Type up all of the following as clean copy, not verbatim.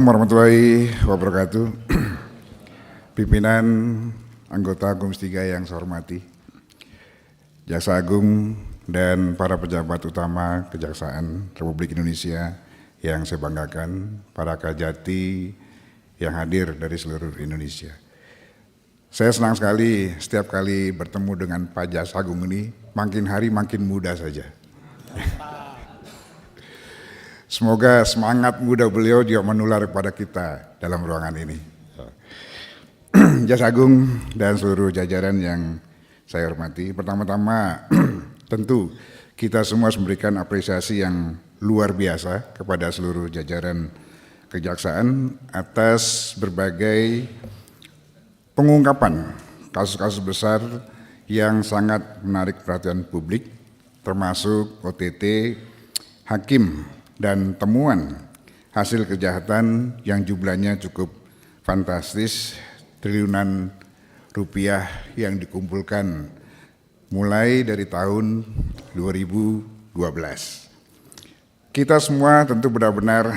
Warahmatullahi wabarakatuh. Pimpinan anggota Komisi 3 yang saya hormati, Jaksa Agung dan para pejabat utama Kejaksaan Republik Indonesia yang saya banggakan, para Kajati yang hadir dari seluruh Indonesia. Saya senang sekali setiap kali bertemu dengan Pak Jaksa Agung ini, makin hari makin muda saja. Semoga semangat muda beliau juga menular kepada kita dalam ruangan ini. Jaksa Agung dan seluruh jajaran yang saya hormati, pertama-tama tentu kita semua memberikan apresiasi yang luar biasa kepada seluruh jajaran kejaksaan atas berbagai pengungkapan kasus-kasus besar yang sangat menarik perhatian publik, termasuk OTT, hakim, dan temuan hasil kejahatan yang jumlahnya cukup fantastis, triliunan rupiah yang dikumpulkan mulai dari tahun 2012. Kita semua tentu benar-benar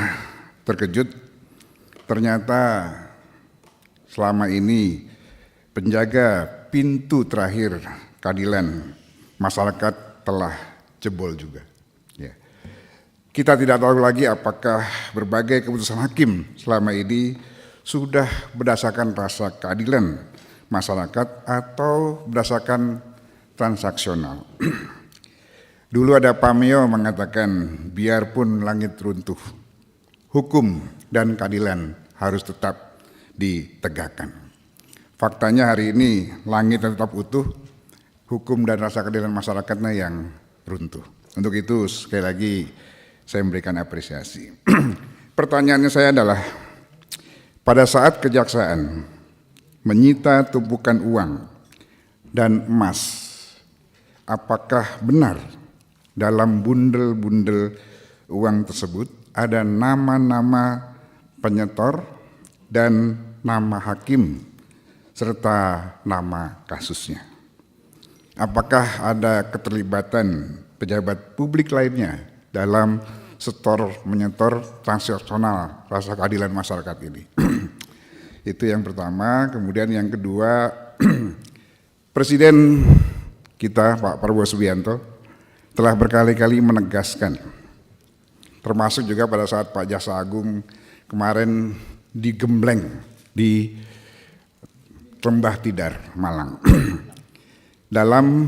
terkejut, ternyata selama ini penjaga pintu terakhir keadilan masyarakat telah jebol juga. Kita tidak tahu lagi apakah berbagai keputusan hakim selama ini sudah berdasarkan rasa keadilan masyarakat atau berdasarkan transaksional. Dulu ada Pameo mengatakan, biarpun langit runtuh, hukum dan keadilan harus tetap ditegakkan. Faktanya hari ini langit tetap utuh, hukum dan rasa keadilan masyarakatnya yang runtuh. Untuk itu sekali lagi saya memberikan apresiasi. Pertanyaannya saya adalah, pada saat kejaksaan menyita tumpukan uang dan emas, apakah benar dalam bundel-bundel uang tersebut ada nama-nama penyetor dan nama hakim serta nama kasusnya? Apakah ada keterlibatan pejabat publik lainnya dalam setor menyetor transaksional rasa keadilan masyarakat ini? Itu yang pertama. Kemudian yang kedua, Presiden kita Pak Prabowo Subianto telah berkali-kali menegaskan, termasuk juga pada saat Pak Jaksa Agung kemarin digembleng di Lembah Tidar, Malang, dalam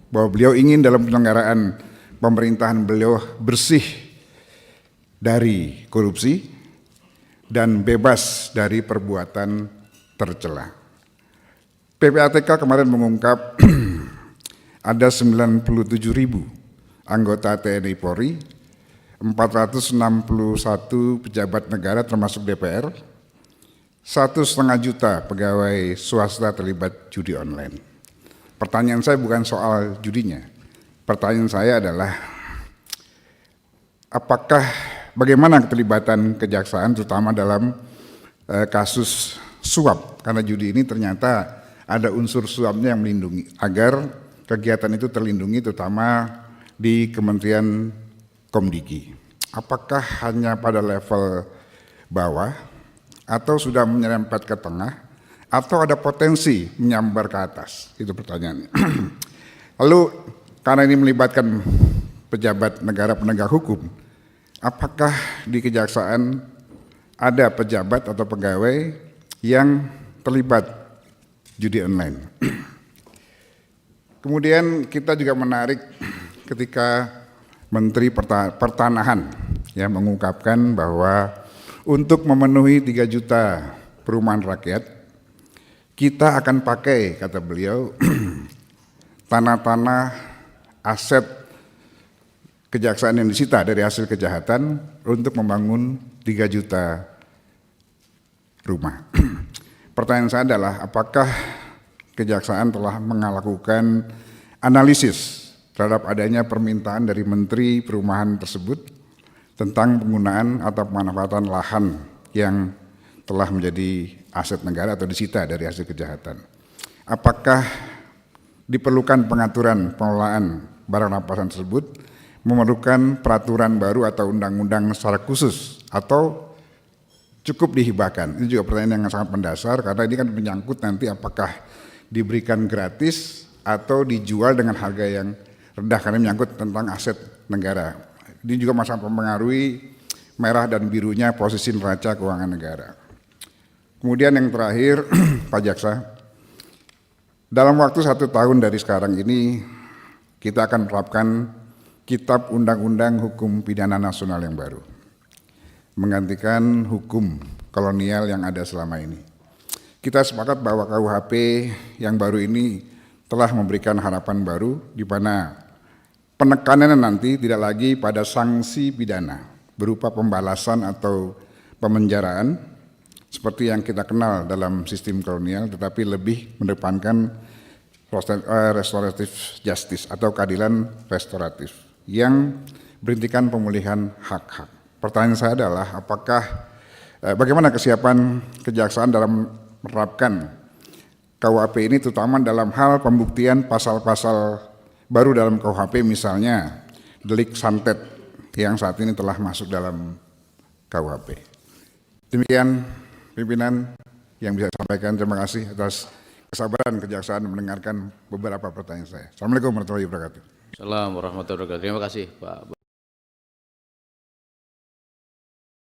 bahwa beliau ingin dalam penyelenggaraan pemerintahan beliau bersih dari korupsi dan bebas dari perbuatan tercela. PPATK kemarin mengungkap ada 97.000 anggota TNI Polri, 461 pejabat negara termasuk DPR, 1,5 juta pegawai swasta terlibat judi online. Pertanyaan saya bukan soal judinya. Pertanyaan saya adalah, apakah bagaimana keterlibatan kejaksaan terutama dalam kasus suap, karena judi ini ternyata ada unsur suapnya yang melindungi agar kegiatan itu terlindungi terutama di Kementerian Komdiki. Apakah hanya pada level bawah atau sudah menyerempet ke tengah atau ada potensi menyambar ke atas? Itu pertanyaannya. Lalu karena ini melibatkan pejabat negara penegak hukum, apakah di kejaksaan ada pejabat atau pegawai yang terlibat judi online? Kemudian kita juga menarik ketika Menteri Pertanahan yang mengungkapkan bahwa untuk memenuhi 3 juta perumahan rakyat, kita akan pakai, kata beliau, tanah-tanah aset kejaksaan yang disita dari hasil kejahatan untuk membangun 3 juta rumah. Pertanyaan saya adalah, apakah kejaksaan telah melakukan analisis terhadap adanya permintaan dari Menteri Perumahan tersebut tentang penggunaan atau pemanfaatan lahan yang telah menjadi aset negara atau disita dari hasil kejahatan? Apakah diperlukan pengaturan pengelolaan barang rampasan tersebut, memerlukan peraturan baru atau undang-undang secara khusus, atau cukup dihibahkan? Ini juga pertanyaan yang sangat mendasar karena ini kan menyangkut nanti apakah diberikan gratis atau dijual dengan harga yang rendah karena menyangkut tentang aset negara. Ini juga sangat mempengaruhi merah dan birunya posisi neraca keuangan negara. Kemudian yang terakhir, Pak Jaksa, dalam waktu 1 tahun dari sekarang ini kita akan menerapkan Kitab Undang-Undang Hukum Pidana Nasional yang baru, menggantikan hukum kolonial yang ada selama ini. Kita sepakat bahwa KUHP yang baru ini telah memberikan harapan baru di mana penekanannya nanti tidak lagi pada sanksi pidana berupa pembalasan atau pemenjaraan seperti yang kita kenal dalam sistem kolonial, tetapi lebih mendepankan restoratif justice atau keadilan restoratif yang berintikan pemulihan hak-hak. Pertanyaan saya adalah apakah bagaimana kesiapan kejaksaan dalam menerapkan KUHP ini terutama dalam hal pembuktian pasal-pasal baru dalam KUHP, misalnya delik santet yang saat ini telah masuk dalam KUHP. Demikian pimpinan yang bisa sampaikan. Terima kasih atas kesabaran kejaksaan mendengarkan beberapa pertanyaan saya. Assalamualaikum warahmatullahi wabarakatuh. Assalamualaikum warahmatullahi wabarakatuh. Terima kasih Pak